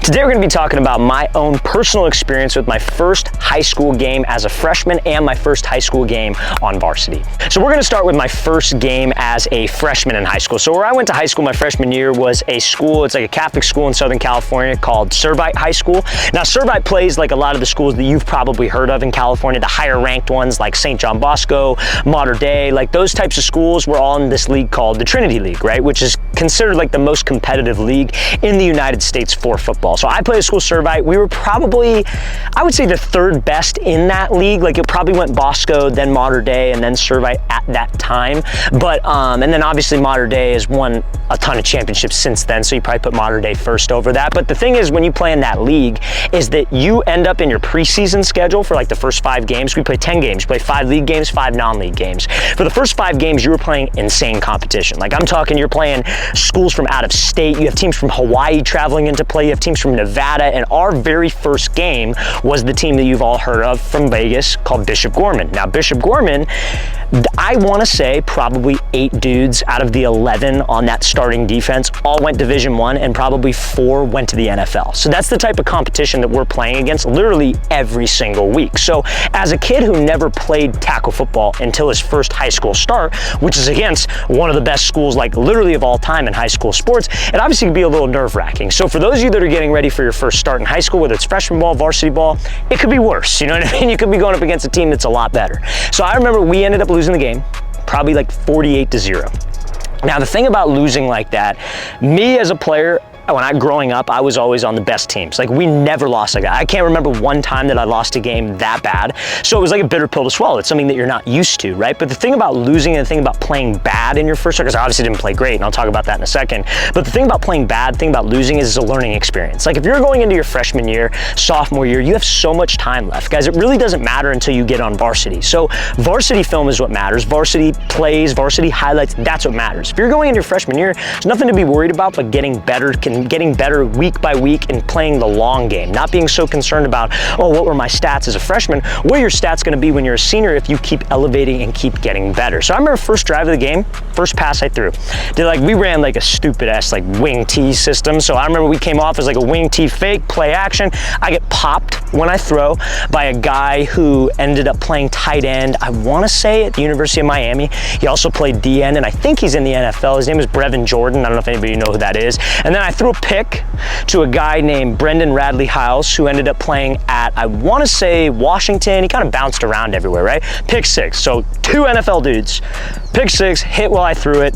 Today we're going to be talking about my own personal experience with my first high school game as a freshman and my first high school game on varsity. So we're going to start with my first game as a freshman in high school. So where I went to high school my freshman year was a school, it's like a Catholic school in Southern California called Servite High School. Now Servite plays like a lot of the schools that you've probably heard of in California, the higher ranked ones like St. John Bosco, Mater Dei, like those types of schools were all in this league called the Trinity League, right? Which is considered like the most competitive league in the United States for football. So I played at school Servite. We were probably, I would say, the third best in that league. Like it probably went Bosco, then Mater Dei, and then Servite at that time. But and then obviously Mater Dei has won a ton of championships since then, so you probably put Mater Dei first over that. But the thing is, when you play in that league, is that you end up in your preseason schedule for like the first 5 games. We play 10 games, you play 5 league games, 5 non-league games. For the first 5 games, you were playing insane competition. Like I'm talking, you're playing schools from out of state. You have teams from Hawaii traveling into play. You have teams from Nevada. And our very first game was the team that you've all heard of from Vegas called Bishop Gorman. Now Bishop Gorman, I want to say probably 8 dudes out of the 11 on that starting defense all went Division I, and probably 4 went to the NFL. So that's the type of competition that we're playing against literally every single week. So as a kid who never played tackle football until his first high school start, which is against one of the best schools like literally of all time in high school sports, it obviously can be a little nerve-wracking. So for those of you that are getting ready for your first start in high school, whether it's freshman ball, varsity ball, it could be worse. You know what I mean? You could be going up against a team that's a lot better. So I remember we ended up losing the game, probably like 48-0. Now the thing about losing like that, me as a player, growing up, I was always on the best teams. Like we never lost a guy. I can't remember one time that I lost a game that bad. So it was like a bitter pill to swallow. It's something that you're not used to, right? But the thing about losing and the thing about playing bad in your first year, because I obviously didn't play great, and I'll talk about that in a second. But the thing about playing bad, the thing about losing is it's a learning experience. Like if you're going into your freshman year, sophomore year, you have so much time left. Guys, it really doesn't matter until you get on varsity. So varsity film is what matters. Varsity plays, varsity highlights, that's what matters. If you're going into your freshman year, there's nothing to be worried about but getting better week by week and playing the long game, not being so concerned about, oh, what were my stats as a freshman? What are your stats going to be when you're a senior if you keep elevating and keep getting better? So I remember first drive of the game, first pass I threw. We ran like a stupid ass like wing T system. So I remember we came off as like a wing T fake, play action. I get popped when I throw by a guy who ended up playing tight end, I want to say at the University of Miami. He also played D end, and I think he's in the NFL. His name is Brevin Jordan. I don't know if anybody know who that is. And then I threw a pick to a guy named Brendan Radley Hiles, who ended up playing at, I want to say, Washington. He kind of bounced around everywhere, right? Pick 6. So 2 NFL dudes. Pick 6, hit while I threw it.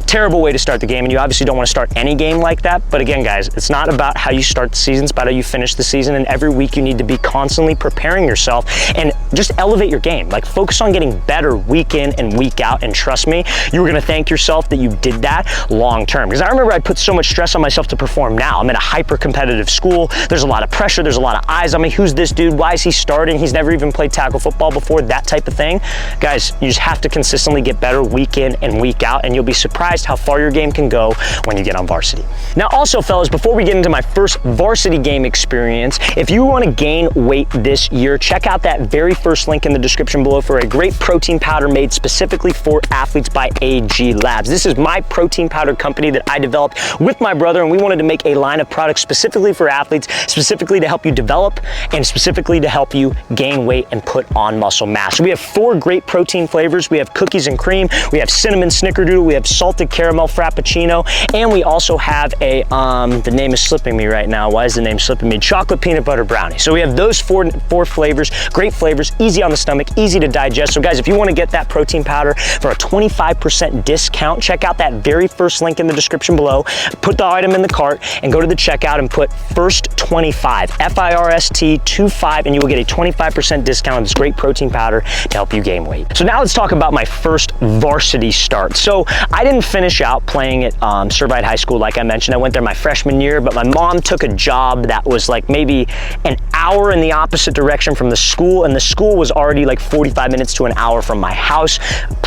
Terrible way to start the game, and you obviously don't want to start any game like that. But again, guys, it's not about how you start the season, it's about how you finish the season, and every week you need to be constantly preparing yourself and just elevate your game. Like focus on getting better week in and week out, and trust me, you were going to thank yourself that you did that long term. Because I remember I put so much stress on myself to perform now. I'm in a hyper competitive school, there's a lot of pressure, there's a lot of eyes on me. Who's this dude? Why is he starting? He's never even played tackle football before, that type of thing. Guys, you just have to consistently get better week in and week out, and you'll be surprised how far your game can go when you get on varsity. Now also, fellas, before we get into my first varsity game experience, if you want to gain weight this year, check out that very first link in the description below for a great protein powder made specifically for athletes by AG Labs. This is my protein powder company that I developed with my brother, and we wanted to make a line of products specifically for athletes, specifically to help you develop and specifically to help you gain weight and put on muscle mass. So we have 4 great protein flavors. We have cookies and cream, we have cinnamon snickerdoodle, we have salted caramel frappuccino, and we also have a the name is slipping me right now. Why is the name slipping me? Chocolate peanut butter brownie. So we have those four flavors, great flavors, easy on the stomach, easy to digest. So guys, if you want to get that protein powder for a 25% discount, check out that very first link in the description below, put the item in the cart, and go to the checkout and put FIRST25, FIRST25, and you will get a 25% discount on this great protein powder to help you gain weight. So now let's talk about my first varsity start. So I didn't finish out playing at Servite High School, like I mentioned. I went there my freshman year, but my mom took a job that was like maybe an hour in the opposite direction from the school, and the school was already like 45 minutes to an hour from my house,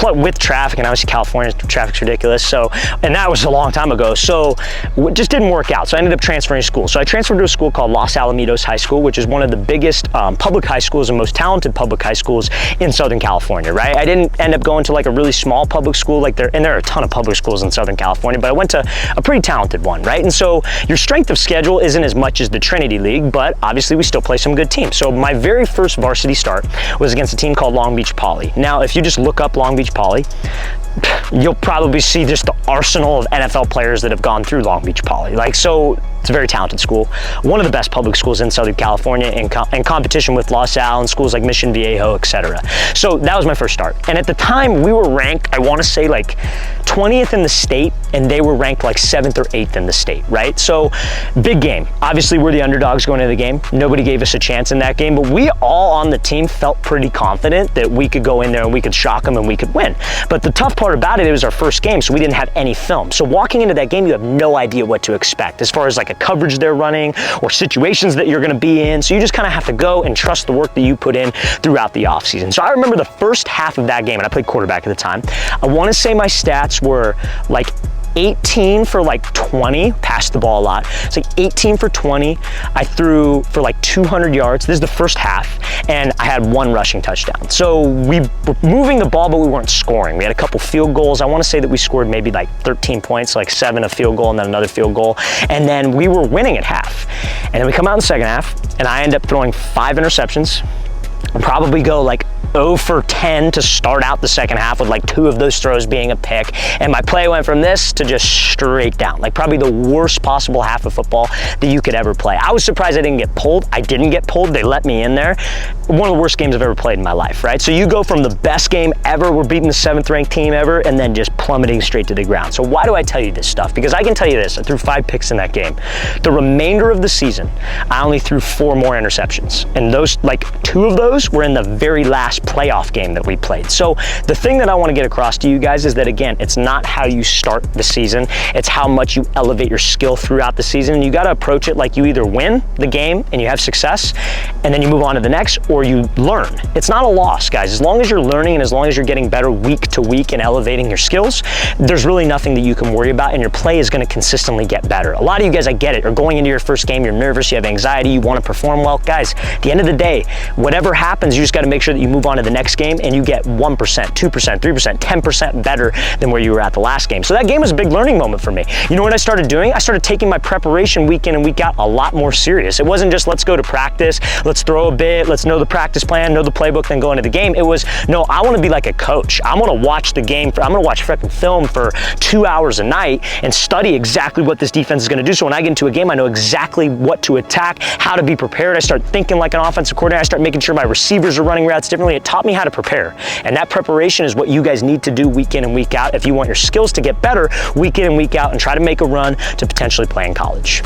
with traffic, and obviously California traffic's ridiculous. So, and that was a long time ago. So it just didn't work out. So I ended up transferring school. So I transferred to a school called Los Alamitos High School, which is one of the biggest public high schools and most talented public high schools in Southern California, right? I didn't end up going to like a really small public school, and there are a ton of public schools in Southern California, but I went to a pretty talented one, right? And so your strength of schedule isn't as much as the Trinity League, but obviously we still play some good teams. So my very first varsity start was against a team called Long Beach Poly. Now, if you just look up Long Beach Poly, you'll probably see just the arsenal of NFL players that have gone through Long Beach Poly. Like, so it's a very talented school. One of the best public schools in Southern California in competition with La Salle and schools like Mission Viejo, etc. So that was my first start. And at the time we were ranked, I want to say like 20th in the state, and they were ranked like 7th or 8th in the state, right? So big game. Obviously we're the underdogs going into the game. Nobody gave us a chance in that game, but we all on the team felt pretty confident that we could go in there and we could shock them and we could win. But the tough part about it was our first game, so we didn't have any film. So walking into that game, you have no idea what to expect as far as like a coverage they're running or situations that you're going to be in. So you just kind of have to go and trust the work that you put in throughout the offseason. So I remember the first half of that game, and I played quarterback at the time. I want to say my stats were like 18 for like 20, passed the ball a lot. It's like 18 for 20. I threw for like 200 yards. This is the first half, and I had 1 rushing touchdown. So we were moving the ball, but we weren't scoring. We had a couple field goals. I want to say that we scored maybe like 13 points, like 7 a field goal and then another field goal. And then we were winning at half. And then we come out in the second half, and I end up throwing 5 interceptions. Probably go like 0 for 10 to start out the second half, with like 2 of those throws being a pick. And my play went from this to just straight down, like probably the worst possible half of football that you could ever play. I was surprised I didn't get pulled. I didn't get pulled. They let me in there. One of the worst games I've ever played in my life, right? So you go from the best game ever, we're beating the 7th ranked team ever, and then just plummeting straight to the ground. So why do I tell you this stuff? Because I can tell you this, I threw 5 picks in that game. The remainder of the season, I only threw 4 more interceptions. And those, like 2 of those were in the very last playoff game that we played. So the thing that I want to get across to you guys is that, again, it's not how you start the season, it's how much you elevate your skill throughout the season. You got to approach it like you either win the game and you have success and then you move on to the next, or you learn. It's not a loss, guys. As long as you're learning and as long as you're getting better week to week and elevating your skills, there's really nothing that you can worry about, and your play is going to consistently get better. A lot of you guys, I get it, are going into your first game, you're nervous, you have anxiety, you want to perform well. Guys, at the end of the day, whatever happens, you just got to make sure that you move on to the next game and you get 1%, 2%, 3%, 10% better than where you were at the last game. So that game was a big learning moment for me. You know what I started doing? I started taking my preparation week in and week out a lot more serious. It wasn't just let's go to practice, let's throw a bit, let's know the practice plan, know the playbook, then go into the game. It was, no, I want to be like a coach. I'm going to watch the game, I'm going to watch freaking film for 2 hours a night and study exactly what this defense is going to do. So when I get into a game, I know exactly what to attack, how to be prepared. I start thinking like an offensive coordinator. I start making sure my receivers are running routes differently. It taught me how to prepare. And that preparation is what you guys need to do week in and week out if you want your skills to get better week in and week out and try to make a run to potentially play in college.